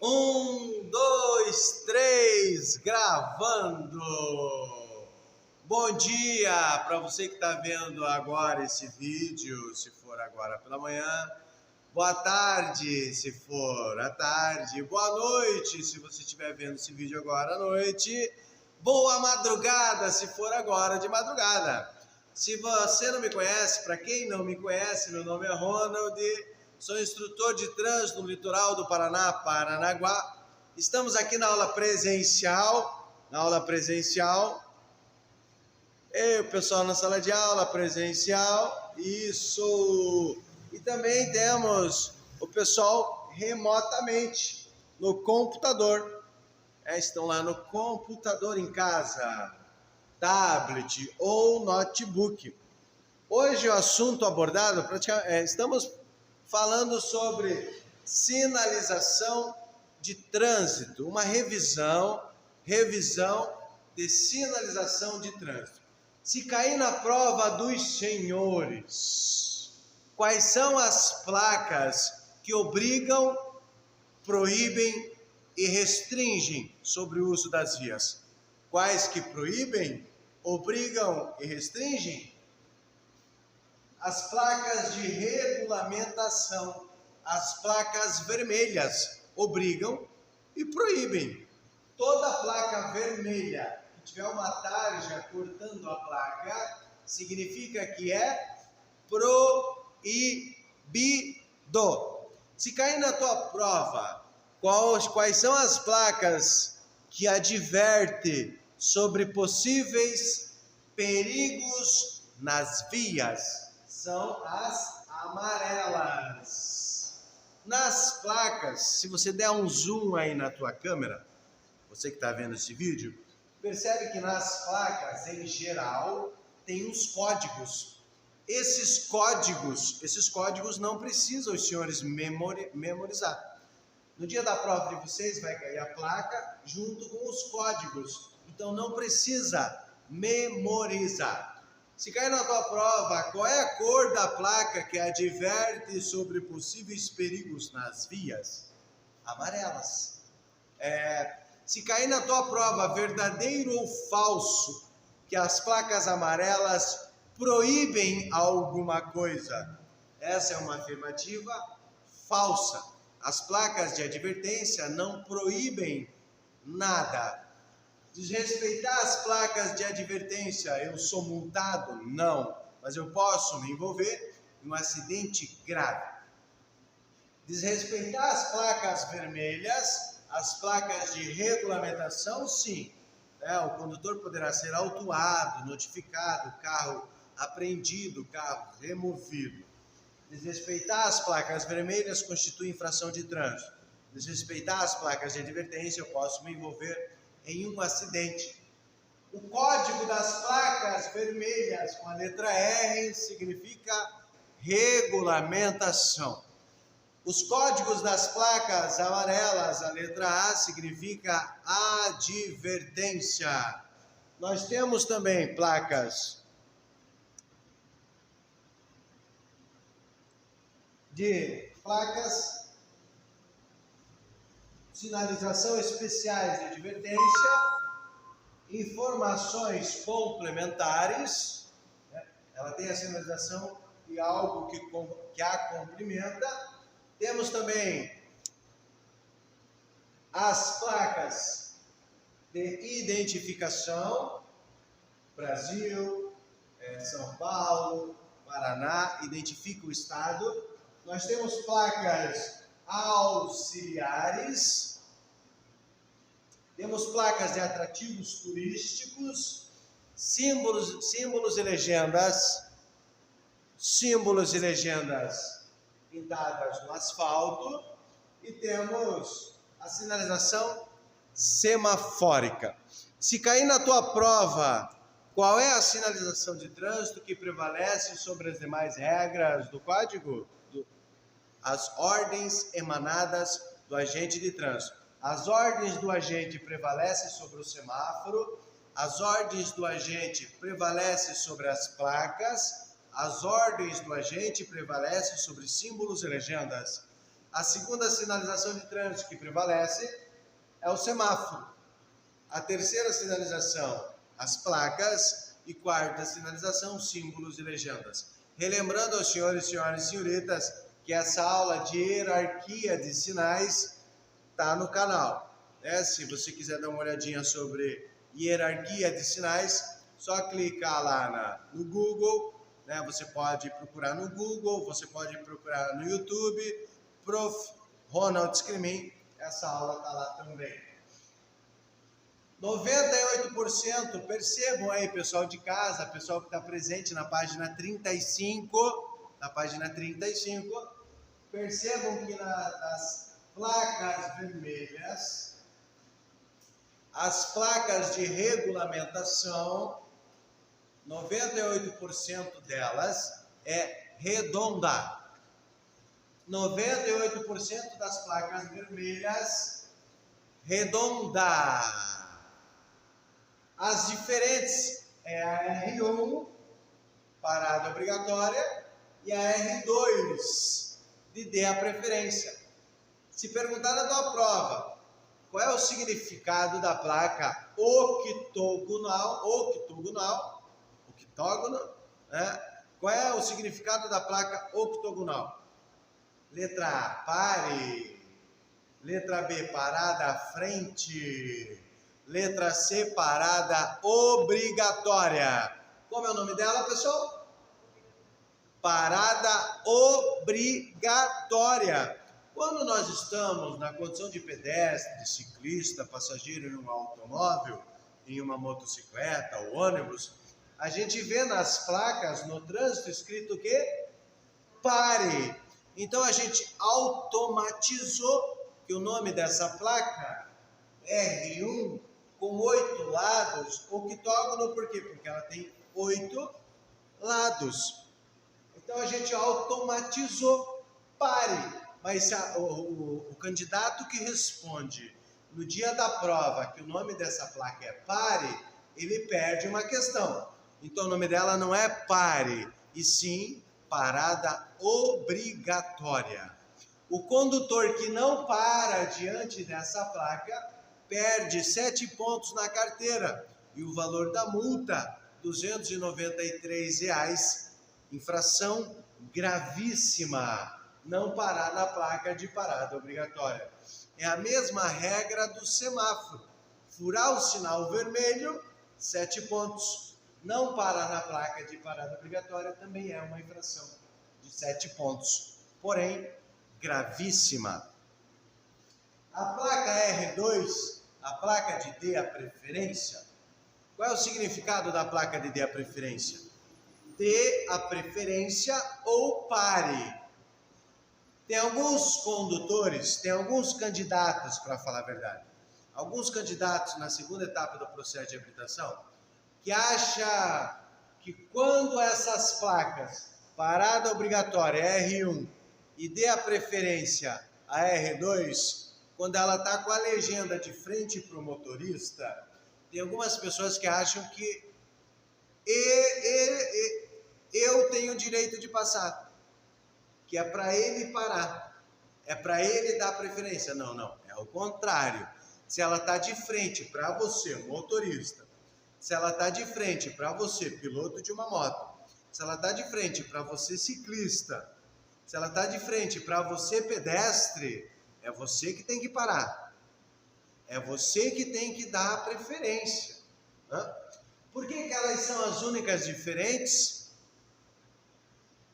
Um, dois, três, gravando! Bom dia para você que está vendo agora esse vídeo, se for agora pela manhã. Boa tarde, se for à tarde. Boa noite, se você estiver vendo esse vídeo agora à noite. Boa madrugada, se for agora de madrugada. Se você não me conhece, para quem não me conhece, meu nome é Ronald. Sou instrutor de trânsito no litoral do Paraná, Paranaguá. Estamos aqui na aula presencial. E o pessoal na sala de aula presencial. Isso! E também temos o pessoal remotamente no computador. Estão lá no computador em casa, tablet ou notebook. Hoje o assunto abordado, estamos falando sobre sinalização de trânsito, uma revisão de sinalização de trânsito. Se cair na prova dos senhores, quais são as placas que obrigam, proíbem e restringem sobre o uso das vias? Quais que proíbem, obrigam e restringem? As placas de regulamentação, as placas vermelhas, obrigam e proíbem. Toda placa vermelha que tiver uma tarja cortando a placa, significa que é proibido. Se cair na tua prova, quais são as placas que advertem sobre possíveis perigos nas vias? São as amarelas. Nas placas, se você der um zoom aí na tua câmera, você que está vendo esse vídeo, percebe que nas placas, em geral, tem uns códigos. Esses códigos não precisam os senhores memorizar. No dia da prova de vocês vai cair a placa junto com os códigos. Então não precisa memorizar. Se cair na tua prova, qual é a cor da placa que adverte sobre possíveis perigos nas vias? Amarelas. Se cair na tua prova, verdadeiro ou falso, que as placas amarelas proíbem alguma coisa? Essa é uma afirmativa falsa. As placas de advertência não proíbem nada. Desrespeitar as placas de advertência, eu sou multado? Não, mas eu posso me envolver em um acidente grave. Desrespeitar as placas vermelhas, as placas de regulamentação, sim. O condutor poderá ser autuado, notificado, carro apreendido, carro removido. Desrespeitar as placas vermelhas constitui infração de trânsito. Desrespeitar as placas de advertência, eu posso me envolver em um acidente. O código das placas vermelhas com a letra R significa regulamentação. Os códigos das placas amarelas, a letra A, significa advertência. Nós temos também placas sinalização especiais de advertência, informações complementares, ela tem a sinalização e algo que a complementa. Temos também as placas de identificação, Brasil, São Paulo, Paraná, identifica o estado. Nós temos placas auxiliares, temos placas de atrativos turísticos, símbolos e legendas pintadas no asfalto, e temos a sinalização semafórica. Se cair na tua prova, qual é a sinalização de trânsito que prevalece sobre as demais regras do código? As ordens emanadas do agente de trânsito. As ordens do agente prevalecem sobre o semáforo, as ordens do agente prevalecem sobre as placas, as ordens do agente prevalecem sobre símbolos e legendas. A segunda sinalização de trânsito que prevalece é o semáforo. A terceira sinalização, as placas. E quarta sinalização, símbolos e legendas. Relembrando aos senhores, senhoras e senhoritas que essa aula de hierarquia de sinais está no canal. Se você quiser dar uma olhadinha sobre hierarquia de sinais, só clicar lá no Google. Você pode procurar no Google, você pode procurar no YouTube, Prof. Ronald Scremin, essa aula está lá também. 98%, percebam aí, pessoal de casa, pessoal que está presente na página 35, percebam que nas placas vermelhas, as placas de regulamentação, 98% delas é redonda. 98% das placas vermelhas, redonda. As diferentes é a R1, parada obrigatória, e a R2, de dê a preferência. Se perguntar na tua prova, qual é o significado da placa octogonal, qual é o significado da placa octogonal? Letra A, pare. Letra B, parada à frente. Letra C, parada obrigatória. Como é o nome dela, pessoal? Parada obrigatória. Quando nós estamos na condição de pedestre, de ciclista, passageiro em um automóvel, em uma motocicleta ou ônibus, a gente vê nas placas, no trânsito, escrito o quê? Pare. Então a gente automatizou que o nome dessa placa, R1, com 8 lados, octógono, por quê? Porque ela tem 8 lados. Então a gente automatizou, pare. Mas o candidato que responde no dia da prova que o nome dessa placa é pare, ele perde uma questão. Então o nome dela não é pare, e sim parada obrigatória. O condutor que não para diante dessa placa perde 7 pontos na carteira e o valor da multa, R$ 293, infração gravíssima, não parar na placa de parada obrigatória. É a mesma regra do semáforo, furar o sinal vermelho, 7 pontos, não parar na placa de parada obrigatória também é uma infração de 7 pontos, porém gravíssima. A placa R2, a placa de dê a preferência, qual é o significado da placa de dê a preferência? Dê a preferência ou pare. Tem alguns condutores, tem alguns candidatos, para falar a verdade, alguns candidatos na segunda etapa do processo de habilitação, que acham que quando essas placas, parada obrigatória R1 e dê a preferência a R2, quando ela está com a legenda de frente para o motorista, tem algumas pessoas que acham que eu tenho o direito de passar, que é para ele parar, é para ele dar preferência. Não, é o contrário. Se ela está de frente para você, motorista, se ela está de frente para você, piloto de uma moto, se ela está de frente para você, ciclista, se ela está de frente para você, pedestre, é você que tem que parar. É você que tem que dar a preferência. Por que elas são as únicas diferentes?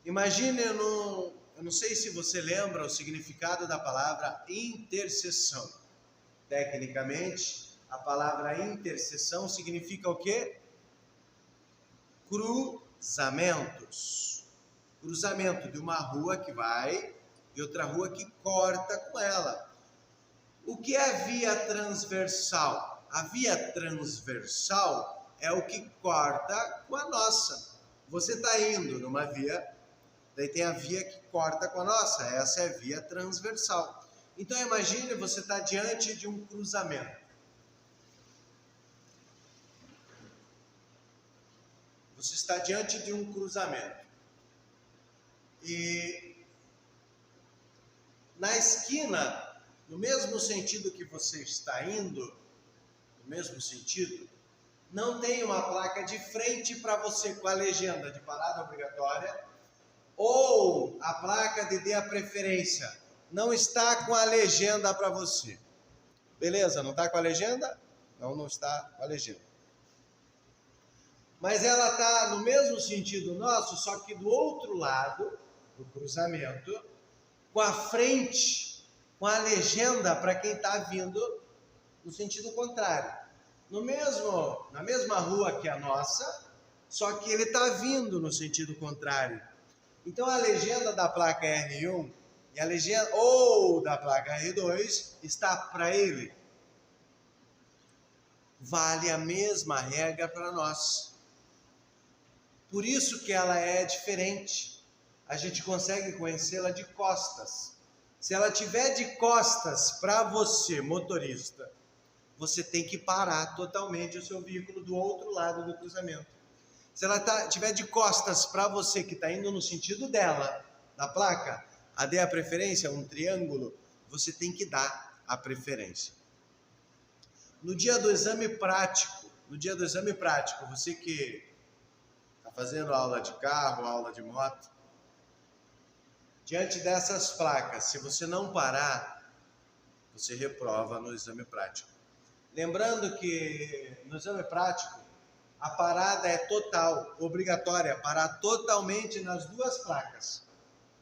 Imagine, eu não sei se você lembra o significado da palavra interseção. Tecnicamente, a palavra interseção significa o quê? Cruzamentos. Cruzamento de uma rua que vai e outra rua que corta com ela. O que é via transversal? A via transversal é o que corta com a nossa. Você está indo numa via, daí tem a via que corta com a nossa, essa é a via transversal. Então imagine você está diante de um cruzamento. Você está diante de um cruzamento. E Na esquina, no mesmo sentido que você está indo, no mesmo sentido, não tem uma placa de frente para você com a legenda de parada obrigatória ou a placa de dê a preferência. Não está com a legenda para você. Beleza? Não está com a legenda? Não, não está com a legenda. Mas ela está no mesmo sentido nosso, só que do outro lado do cruzamento, com a frente, com a legenda para quem está vindo no sentido contrário. Na mesma rua que a nossa, só que ele está vindo no sentido contrário. Então a legenda da placa R1 e a legenda ou da placa R2 está para ele. Vale a mesma regra para nós. Por isso que ela é diferente. A gente consegue conhecê-la de costas. Se ela tiver de costas para você, motorista, você tem que parar totalmente o seu veículo do outro lado do cruzamento. Se ela tiver de costas para você que está indo no sentido dela, da placa, a dê a preferência, um triângulo, você tem que dar a preferência. No dia do exame prático, você que está fazendo aula de carro, aula de moto, diante dessas placas, se você não parar, você reprova no exame prático. Lembrando que no exame prático, a parada é total, obrigatória, parar totalmente nas duas placas.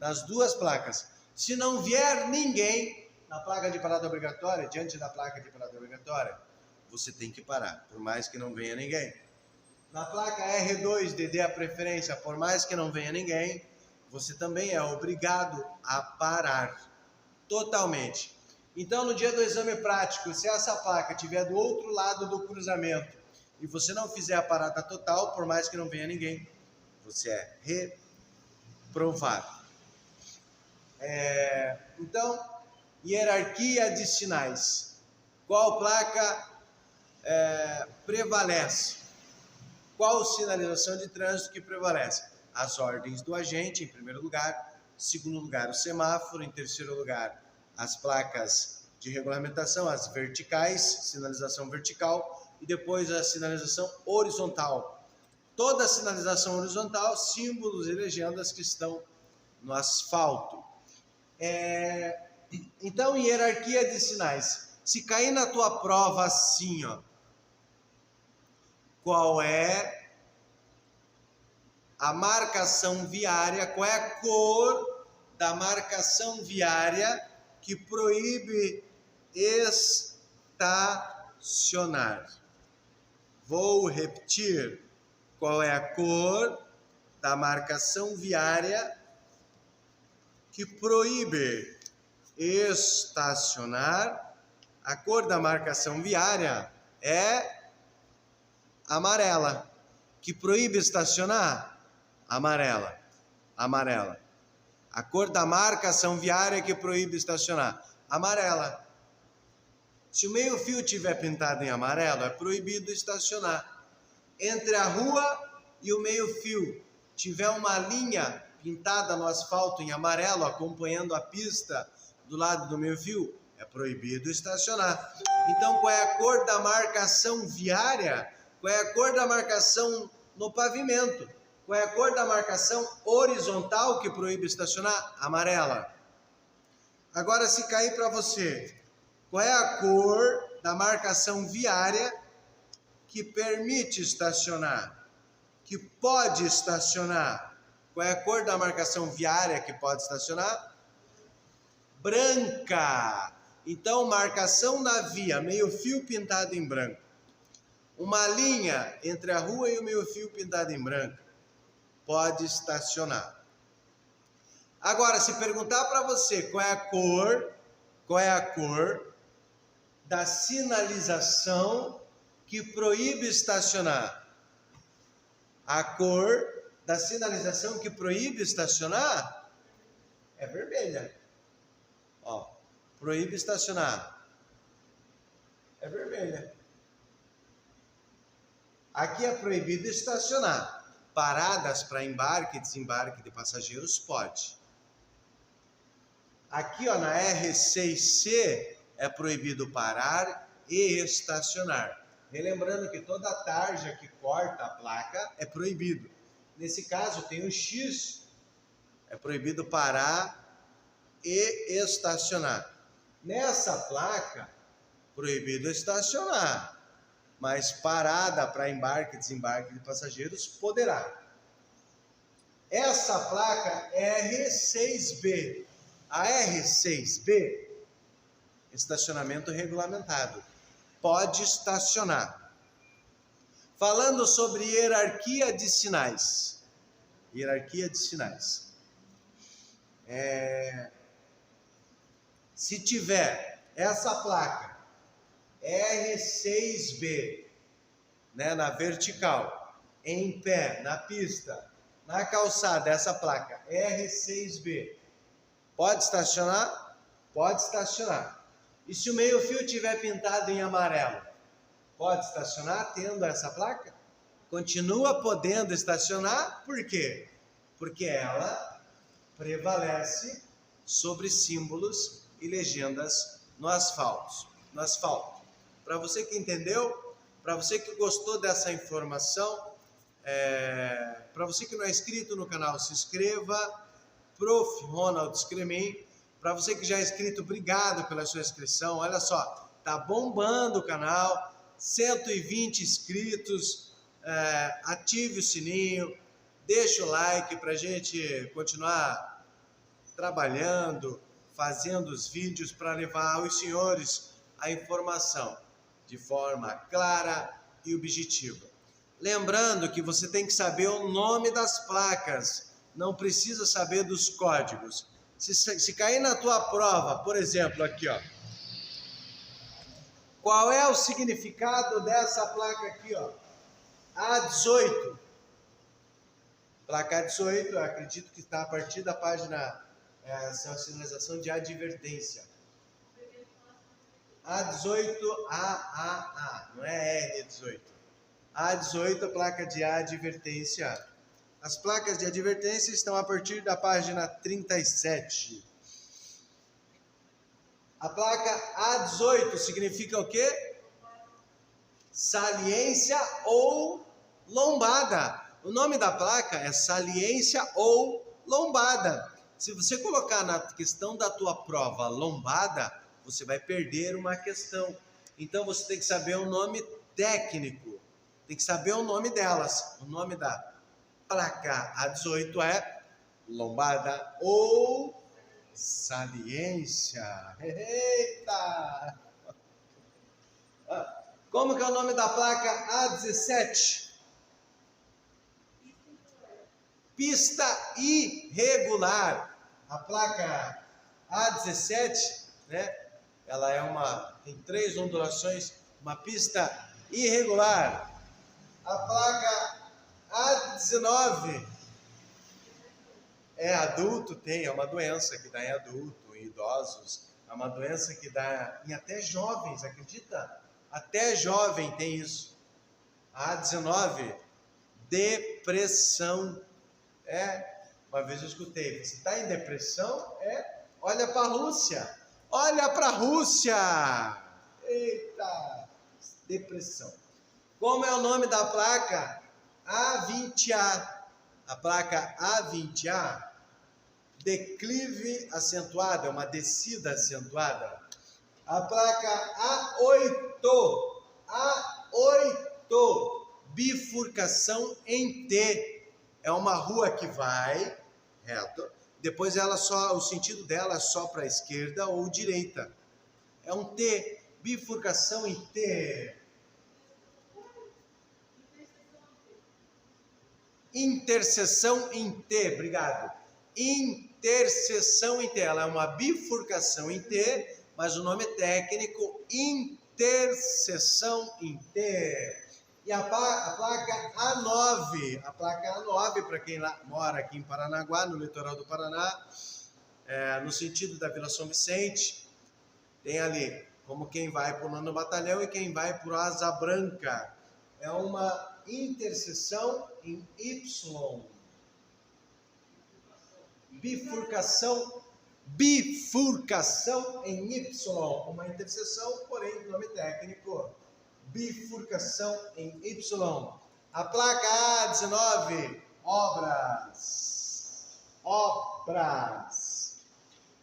Nas duas placas. Se não vier ninguém na placa de parada obrigatória, diante da placa de parada obrigatória, você tem que parar, por mais que não venha ninguém. Na placa R2 de dê a preferência, por mais que não venha ninguém, você também é obrigado a parar totalmente. Então, no dia do exame prático, se essa placa estiver do outro lado do cruzamento e você não fizer a parada total, por mais que não venha ninguém, você é reprovado. Então, hierarquia de sinais. Qual placa prevalece? Qual sinalização de trânsito que prevalece? As ordens do agente, em primeiro lugar. Em segundo lugar, o semáforo. Em terceiro lugar, as placas de regulamentação, as verticais, sinalização vertical. E depois a sinalização horizontal. Toda a sinalização horizontal, símbolos e legendas que estão no asfalto. Então, hierarquia de sinais. Se cair na tua prova assim, ó, qual é a marcação viária, qual é a cor da marcação viária que proíbe estacionar? Vou repetir. Qual é a cor da marcação viária que proíbe estacionar? A cor da marcação viária é amarela. Que proíbe estacionar? Amarela. Amarela. A cor da marcação viária que proíbe estacionar? Amarela. Se o meio-fio tiver pintado em amarelo, é proibido estacionar. Entre a rua e o meio-fio tiver uma linha pintada no asfalto em amarelo, acompanhando a pista do lado do meio-fio, é proibido estacionar. Então, qual é a cor da marcação viária? Qual é a cor da marcação no pavimento? Qual é a cor da marcação horizontal que proíbe estacionar? Amarela. Agora, se cair para você, qual é a cor da marcação viária que permite estacionar? Que pode estacionar? Qual é a cor da marcação viária que pode estacionar? Branca. Então, marcação na via, meio-fio pintado em branco. Uma linha entre a rua e o meio-fio pintado em branco. Pode estacionar. Agora, se perguntar para você qual é a cor da sinalização que proíbe estacionar? A cor da sinalização que proíbe estacionar é vermelha. Ó, proíbe estacionar. É vermelha. Aqui é proibido estacionar. Paradas para embarque e desembarque de passageiros pode. Aqui, ó, na R6C é proibido parar e estacionar. Relembrando que toda tarja que corta a placa é proibido. Nesse caso tem o X, é proibido parar e estacionar. Nessa placa, proibido estacionar, mas parada para embarque e desembarque de passageiros poderá. Essa placa é R6B. A R6B, estacionamento regulamentado, pode estacionar. Falando sobre hierarquia de sinais. Hierarquia de sinais. Se tiver essa placa R6B, né, na vertical, em pé, na pista, na calçada, essa placa R6B, pode estacionar? Pode estacionar. E se o meio-fio estiver pintado em amarelo, pode estacionar tendo essa placa? Continua podendo estacionar, por quê? Porque ela prevalece sobre símbolos e legendas no asfalto. Para você que entendeu, para você que gostou dessa informação, para você que não é inscrito no canal, se inscreva. Prof. Ronald Scremin. Para você que já é inscrito, obrigado pela sua inscrição. Olha só, tá bombando o canal, 120 inscritos. Ative o sininho, deixa o like para a gente continuar trabalhando, fazendo os vídeos para levar aos senhores a informação de forma clara e objetiva. Lembrando que você tem que saber o nome das placas, não precisa saber dos códigos. Se cair na tua prova, por exemplo, aqui, ó, qual é o significado dessa placa aqui, ó? A18. Placa A18, eu acredito que está a partir da página, essa sinalização de advertência. A18, AAA, não é R18. A18, a placa de advertência. As placas de advertência estão a partir da página 37. A placa A18 significa o quê? Saliência ou lombada. O nome da placa é saliência ou lombada. Se você colocar na questão da tua prova lombada, você vai perder uma questão. Então você tem que saber o nome técnico. Tem que saber o nome delas. O nome da placa A18 é lombada ou saliência. Eita! Como que é o nome da placa A17? Pista irregular. A placa A17, né? Ela tem 3 ondulações, uma pista irregular. A placa A19 é adulto, é uma doença que dá em adulto, em idosos, é uma doença que dá em até jovens, acredita? Até jovem tem isso. A A19, depressão. Uma vez eu escutei, você está em depressão? Olha para a Rússia. Olha para a Rússia. Eita, depressão. Como é o nome da placa? A20A. A placa A20A, declive acentuado, é uma descida acentuada. A placa A8, bifurcação em T. É uma rua que vai reto, depois o sentido dela é só para a esquerda ou direita. É um T, bifurcação em T. Interseção em T, obrigado. Interseção em T, ela é uma bifurcação em T, mas o nome técnico, interseção em T. E a placa A9, para quem mora aqui em Paranaguá, no litoral do Paraná, no sentido da Vila São Vicente, tem ali como quem vai para o 9º Batalhão e quem vai para o Asa Branca. É uma interseção em Y. Bifurcação bifurcação em Y, uma interseção, porém, nome técnico, bifurcação em Y. A placa A19, obras.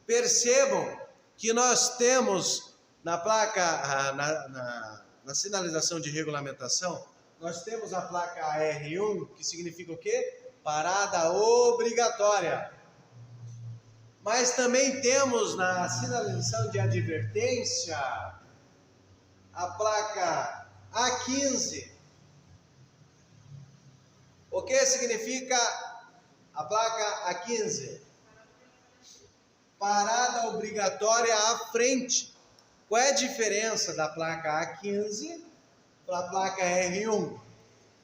Percebam que nós temos na placa, na sinalização de regulamentação, nós temos a placa R1, que significa o quê? Parada obrigatória. Mas também temos na sinalização de advertência a placa A15. O que significa a placa A15? Parada obrigatória à frente. Qual é a diferença da placa A15 para a placa R1?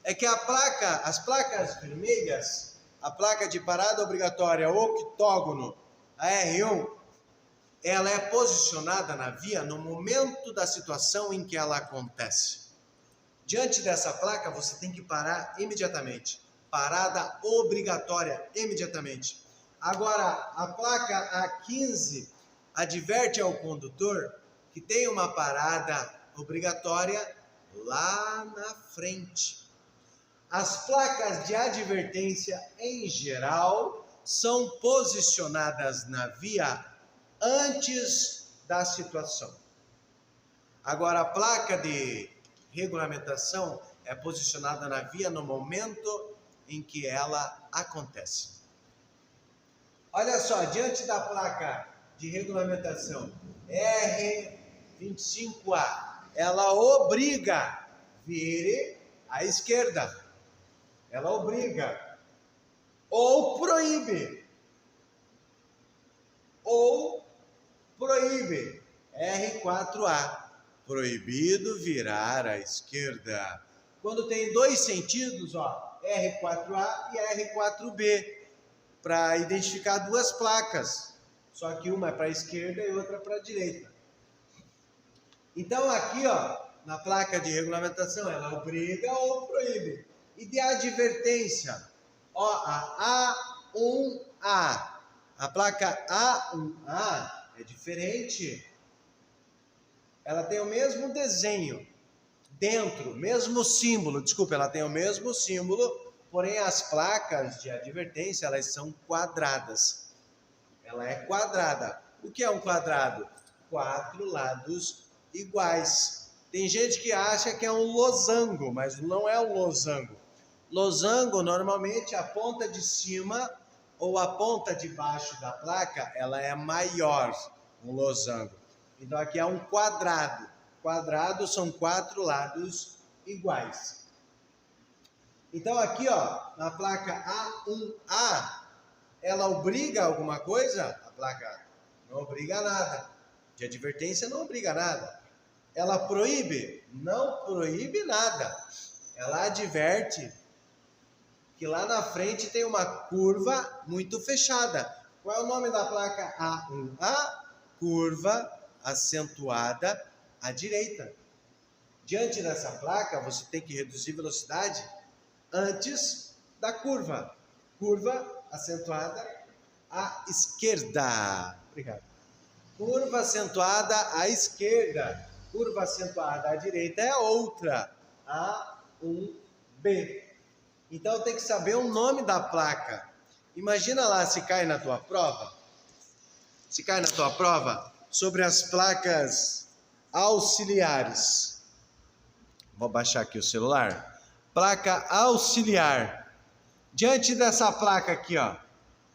É que as placas vermelhas, a placa de parada obrigatória octógono, a R1, ela é posicionada na via no momento da situação em que ela acontece. Diante dessa placa, você tem que parar imediatamente. Parada obrigatória, imediatamente. Agora, a placa A15 adverte ao condutor que tem uma parada obrigatória lá na frente. As placas de advertência, em geral, são posicionadas na via antes da situação. Agora, a placa de regulamentação é posicionada na via no momento em que ela acontece. Olha só, diante da placa de regulamentação R25A, ela obriga, vire à esquerda. Ela obriga, ou proíbe, R4A, proibido virar à esquerda. Quando tem dois sentidos, ó, R4A e R4B, para identificar duas placas, só que uma é para a esquerda e outra para a direita. Então aqui, ó, na placa de regulamentação, ela obriga ou proíbe. E de advertência, ó, a A1A, a placa A1A é diferente. Ela tem o mesmo desenho dentro, mesmo símbolo, ela tem o mesmo símbolo, porém as placas de advertência, elas são quadradas. Ela é quadrada. O que é um quadrado? 4 lados iguais. Tem gente que acha que é um losango, mas não é um losango. Losango, normalmente, a ponta de cima ou a ponta de baixo da placa, ela é maior, um losango. Então, aqui é um quadrado. Quadrado são 4 lados iguais. Então, aqui, ó, na placa A1A, ela obriga alguma coisa? A placa não obriga nada. De advertência não obriga nada. Ela proíbe? Não proíbe nada. Ela adverte que lá na frente tem uma curva muito fechada. Qual é o nome da placa A1A? Curva acentuada à direita. Diante dessa placa, você tem que reduzir velocidade antes da curva. Curva acentuada à esquerda. Obrigado. Curva acentuada à esquerda. Curva acentuada à direita é outra. A1B. Então tem que saber o nome da placa. Imagina lá se cai na tua prova. Se cai na tua prova sobre as placas auxiliares. Vou baixar aqui o celular. Placa auxiliar. Diante dessa placa aqui, ó,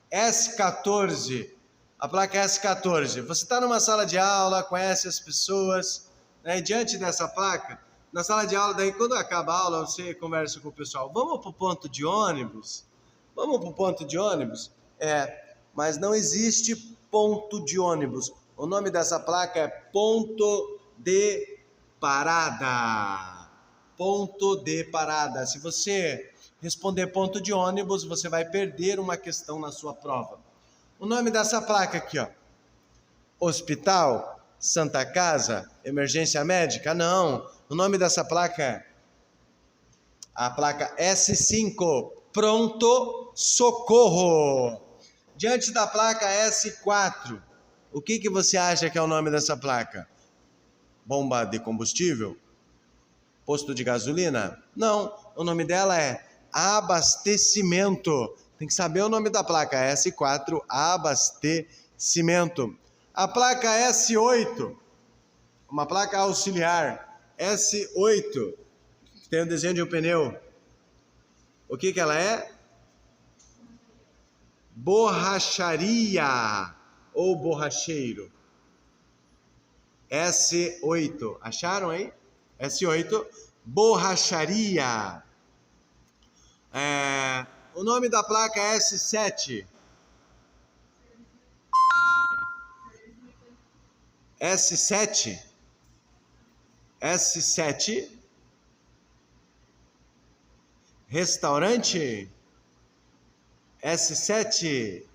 S14, a placa S14. Você está numa sala de aula, conhece as pessoas, né? Diante dessa placa, na sala de aula, daí quando acaba a aula, você conversa com o pessoal. Vamos para o ponto de ônibus? Vamos para o ponto de ônibus? Mas não existe ponto de ônibus. O nome dessa placa é ponto de parada. Ponto de parada. Se você responder ponto de ônibus, você vai perder uma questão na sua prova. O nome dessa placa aqui, ó. Hospital, Santa Casa, emergência médica? Não. O nome dessa placa é a placa S5, pronto socorro. Diante da placa S4, O que você acha que é o nome dessa placa? Bomba de combustível? Posto de gasolina? Não, o nome dela é abastecimento. Tem que saber o nome da placa, S4, abastecimento. A placa S8, uma placa auxiliar, S8, tem o desenho de um pneu. O que ela é? Borracharia ou borracheiro. S8, acharam aí? S8, borracharia. O nome da placa é S7. S7. S7. Restaurante. S7.